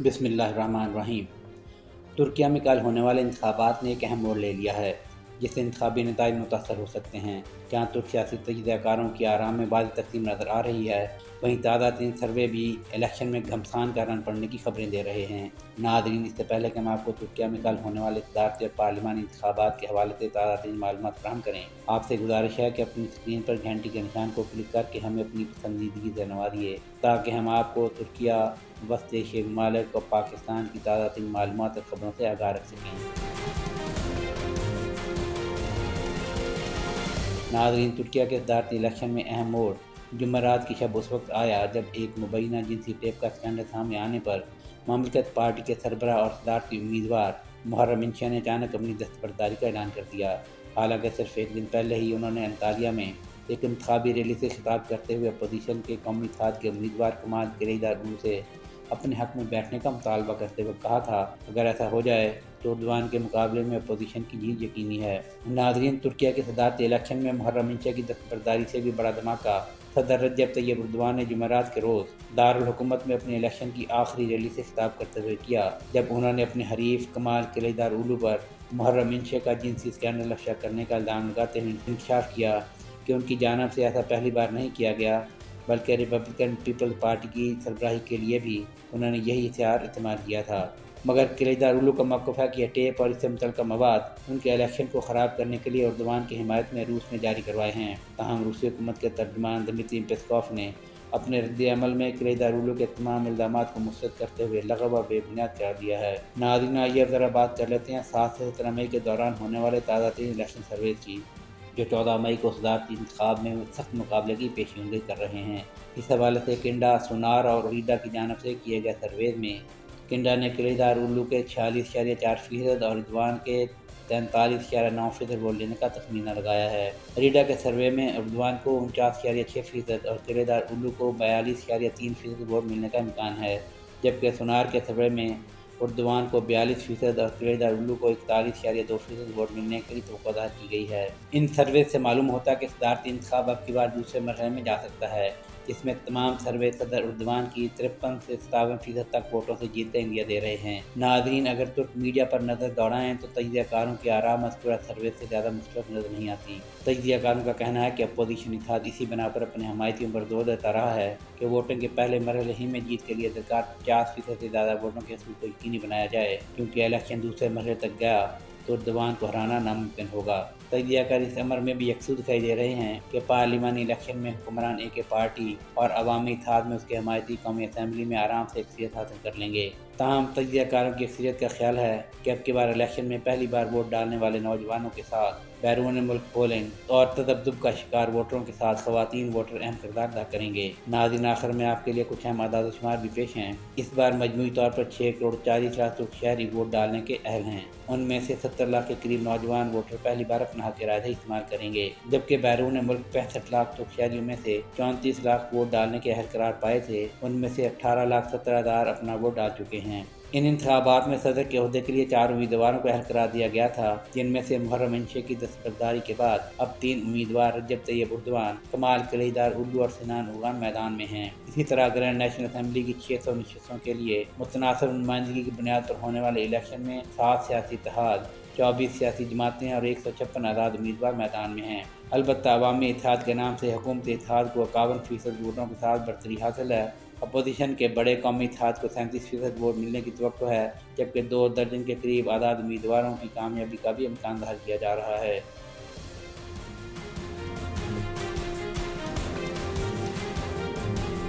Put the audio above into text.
बिस्मिल्लाहिर्रहमानिर्रहीम। तुर्किया में कल होने वाले इंतखाबात ने एक अहम मोड़ ले लिया है, जिससे इंतखाबी नताइज मुतासर हो सकते हैं। जहाँ तुर्क सियासी तजज़ियाकारों की आराम में बाज़ तकसीम नज़र आ रही है, वहीं ताज़ा तीन सर्वे भी इलेक्शन में घमसान का रन पड़ने की खबरें दे रहे हैं। नाज़रीन, इससे पहले कि हम आपको तुर्किया में कल होने वाले सदारती और पार्लिमानी इंतखाबात के हवाले से ताज़ा तीन मालूमात फराहम करें। आपसे गुजारिश है कि अपनी स्क्रीन पर घंटी के निशान को क्लिक करके हमें अपनी पसंदीदगी से नवाजिए, ताकि हम आपको तुर्किया, वस्त एशियाई ममालिक और पाकिस्तान की ताज़ा तीन मालूमात और खबरों से आगाह रख सकें। नाज़रीन, तुर्किया के सदारती इलेक्शन में अहम मोड़ जुमेरात की शब उस वक्त आया जब एक मुबैना जिनसी टेप का स्कैंडल सामने आने पर ममलकत पार्टी के सरबराह और सदारती उम्मीदवार मुहर्रम इंशा ने अचानक अपनी दस्तबरदारी का ऐलान कर दिया। हालांकि सिर्फ एक दिन पहले ही उन्होंने अंतालिया में एक इंतखाबी रैली से खिताब करते हुए अपोजिशन के कौमी इत्तेहाद के उम्मीदवार कमाल किलिदारोगलू से अपने हक में बैठने का मुतालबा करते हुए कहा था, अगर ऐसा हो जाए तो उर्दवान के मुकाबले में अपोजिशन की जीत यकीनी है। नाज़रीन, तुर्किया के सदारती इलेक्शन में मुहर्रम इंशा की दस्तबरदारी से भी बड़ा धमाका सदर रजब तैयब एर्दोगान ने जुमेरात के रोज़ दारुल हुकूमत में अपने इलेक्शन की आखिरी रैली से खिताब करते हुए किया, जब उन्होंने अपने हरीफ कमाल किलिदारोगलू पर मुहर्रम इंशा का जिनसी स्कैंडल अफशा करने का इल्ज़ाम लगाते हुए इंकशाफ किया कि उनकी जानिब से ऐसा पहली बार नहीं किया गया, बल्कि रिपब्लिकन पीपल्स पार्टी की सरबराही के लिए भी उन्होंने यही हथियार इस्तेमाल किया था। मगर किलिदारोगलू का मौक़िफ़ है कि यह टेप और इससे मुतल्लिक़ मवाद उनके इलेक्शन को ख़राब करने के लिए एर्दोगान की हिमायत में रूस ने जारी करवाए हैं। ताहम रूसी हुकूमत के तर्जुमान दिमित्री पेस्कोव ने अपने रद्द-ए-अमल में किलिदारोगलू के तमाम इल्ज़ामात को मुस्तरद करते हुए लगब व बेबुनियाद करार दिया है। नाज़रीन, आइए अब ज़रा बात कर लेते हैं 7 से 17 मई के दौरान होने वाले ताज़ा तीन इलेक्शन सर्वेज़ की, जो 14 मई को सदारती इंतखाब में सख्त मुकाबले की पेशीगोई कर रहे हैं। इस हवाले से किंडा, सोनार और रीडा की जानिब से किए गए सर्वेज़ में किंडा ने किलिदारोगलू के 46.4% और एर्दोगान के 43.9% वोट लेने का तखमीना लगाया है। रीडा के सर्वे में एर्दोगान को 49.6% और किलिदारोगलू को 42.3% वोट मिलने का इम्कान है, जबकि सोनार के सर्वे में एर्दोगान को 42% और किलिदारोगलू को 41.2% वोट मिलने की तवक्को ज़ाहिर की गई है। इन सर्वे से मालूम होता है कि सदारती इंतखाब अब की बार दूसरे मरहले में जा सकता है, जिसमें तमाम सर्वे सदर एर्दोगान की 53 से 57% तक वोटों से जीत का इंडिया दे रहे हैं। नाज़रीन, अगर तुर्क मीडिया पर नज़र दौड़ाएं तो तजज़ियाकारों की आरा मज़कूरा सर्वे से ज़्यादा मुस्तरद नज़र नहीं आती। तजज़ियाकारों का कहना है कि अपोजिशन इत्तेहाद इसी बिना पर अपने हमायतियों पर जोर देता रहा है कि वोटिंग के पहले मरहले ही में जीत के लिए दरकार 50% से ज़्यादा वोटों के हसूल को यकीनी बनाया जाए, क्योंकि इलेक्शन दूसरे मरहले तक गया तो एर्दोगान को हराना नामुमकिन होगा। तजज़ियाकार इस अमर में भी यकसू दिखाई दे रहे हैं कि पार्लिमानी इलेक्शन में हुक्मरान AK पार्टी और अवामी इत्तेहाद में उसके हमायती कौमी असम्बली में आराम से अक्सरियत हासिल कर लेंगे। ताहम तजज़ियाकारों की अक्सरियत का ख्याल है कि अब की बार इलेक्शन में पहली बार वोट डालने वाले नौजवानों के साथ बैरून मुल्क पोलिंग और तजब्जुब का शिकार वोटरों के साथ ख़वातीन वोटर अहम किरदार अदा करेंगे। नाज़रीन, आखिर में आपके लिए कुछ अहम आदाद शुमार भी पेश हैं। इस बार मजमूई तौर पर 6.40 करोड़ शहरी वोट डालने के अहल हैं। उनमें से 70 लाख के करीब नौजवान वोटर पहली बार अपना हक राय इस्तेमाल करेंगे, जबकि बैरून मुल्क 65 लाख तुर्क शहरियों में से 34 लाख वोट डालने के अहल करार पाए थे। उनमें से 18,70,000 अपना वोट डाल चुके हैं। इन इंतखाबात में सदर के ओहदे के लिए 4 उम्मीदवारों को अहल करार दिया गया था, जिनमें से मुहर्रम इंशा की दस्तबरदारी के बाद अब 3 उम्मीदवार रजब तैयब एर्दोगान, कमाल किलिदारोगलू और सिनान ओगान मैदान में हैं। इसी तरह ग्रैंड नेशनल असम्बली की 600 नशस्तों के लिए मुतनासिब नुमाइंदगी की बुनियाद पर होने वाले इलेक्शन में 7 सियासी इत्तेहाद, 24 सियासी जमातें और 156 आज़ाद उम्मीदवार मैदान में हैं। अलबत्ता अवामी इत्तेहाद के नाम से हुकूमती इत्तेहाद को 51% वोटों के साथ बरतरी हासिल है। अपोजिशन के बड़े कौमी इत्तेहाद को 37% वोट मिलने की तवक्को है, जबकि 2 दर्जन के करीब आज़ाद उम्मीदवारों की कामयाबी का भी इम्कान ज़ाहिर किया जा रहा है।